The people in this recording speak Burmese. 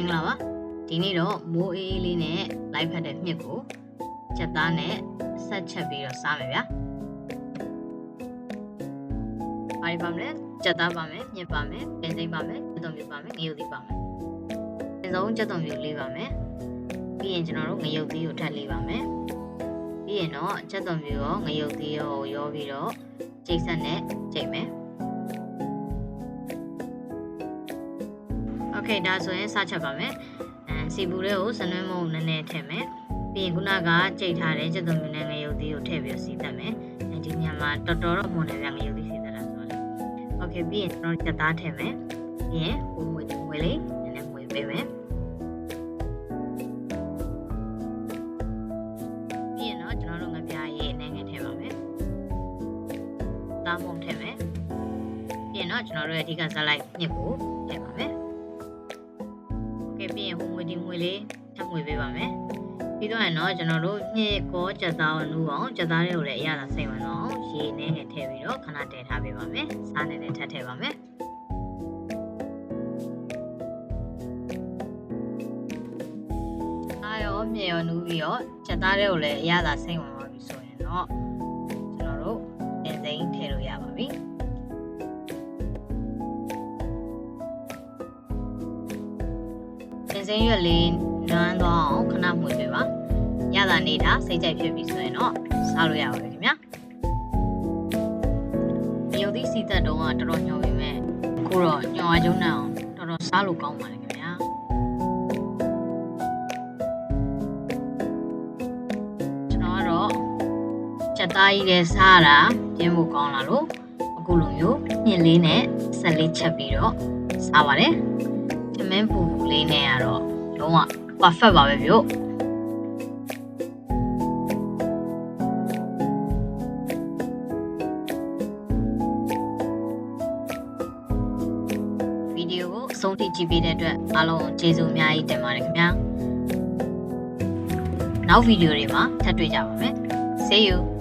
င်္ဂလာပါဒီနေ့တော့မိုးအေးလေးနဲ့လိုက်ဖက်တဲ့မြစ်ကိုချက်သားနဲ့ဆက်ချက်ပြီးတော့စားမယ်ဗျာဘာတွေပါမလဲချက်သားပါမယ်မြစ်ပါမယ်တင်စိမ့်ပါမယ်ချက်သွန်မြစ်ပါမယ်ငရုတ်သီးပါမယ်အဆုံးချက်သွန်မြစ်လေးပါမယ်ပြီးရင်ကျွန်တော်တို့ငရုတ်သီးကိုထပ်လေးပါမယ်ပြီးရင်တော့ချက်သွန်မြစ်ရောငရုတ်သီးရောရောပြီးတော့ကျိတ်ဆက်နဲ့ကျိတ်မယ်โอเคဒါဆိုရင်စချက်ပါမယ်စီပူလေးကိုစနွင်းမုံနည်းနည်းထည့်မယ်ပြီးရင်ခုနကကြိတ်ထားတဲ့ချက်သွန်မြစ်နဲ့ငရုတ်သီးကိုထည့်ပြီးစီးတက်မယ်ဒီညမှာတော်တော်တော့မွန်တယ်ဗျငရုတ်သီးစီးတက်တာဆိုတော့โอเคပြီးရင်ကျွန်တော်ချက်သားထည့်မယ်ပြီးရင်ဟိုငွေလေးနည်းနည်းငွေပေးမယ်ပြီးရင်တော့ကျွန်တော်တို့ငပြားရေးအနေငယ်ထည့်ပါမယ်သားမုံထည့်မယ်ပြီးရင်တော့ကျွန်တော်တို့ရဲ့အဓိကဇက်လိုက်ညစ်ကိုထည့်ပါမယ်ပြီးရင်ဟိုငွေဒီငွေလေးထပ်ငွေပေးပါမယ်ပြီးတော့ရင်တော့ကျွန်တော်တို့ညစ်ကောကြက်သားကိုနူးအောင်ကြက်သားတွေကိုလည်းအရသာစိတ်ဝင်တော့ရေနဲ့ငယ်ထည့်ပြီးတော့ခဏတည်ထားပေးပါမယ်စားနေနဲ့ထပ်ထည့်ပါမယ်အားရောမြေရောနူးပြီးတော့ကြက်သားတွေကိုလည်းအရသာစိတ်ဝင်ပါပြီဆိုရင်တော့ကျွန်တော်တို့တင်စိမ့်ထည့်လို့ရပါပြီစင်းရွက်လေးနန်းသွားအောင်ခဏမှွေပေးပါရတာနေတာစိတ်ကြိုက်ဖြစ်ပြီဆိုရင်တော့စားလို့ရပါပြီခင်ဗျာရုပ်သီးစီသက်တော့တော်တော်ညှော်ပေမဲ့အခုတော့ညှော်အကျုံးနဲ့အောင်တော်တော်စားလို့ကောင်းပါလေခင်ဗျာကျွန်တော်ကတော့ချက်သားကြီးနဲ့စားတာပြင်းဖို့ကောင်းလာလို့အခုလိုမျိုးညစ်လေးနဲ့ဆက်လေးချက်ပြီးတော့စားပါတယ်သမင်းပူလေးနဲ့ကတော့လုံးဝ perfect ပါပဲဗျို့ဗီဒီယိုကိုအဆုံးထိကြည့်ပေးတဲ့အတွက်အားလုံးကျေးဇူးအများကြီးတင်ပါတယ်ခင်ဗျာနောက်ဗီဒီယိုတွေမှာထပ်တွေ့ကြပါမယ် See you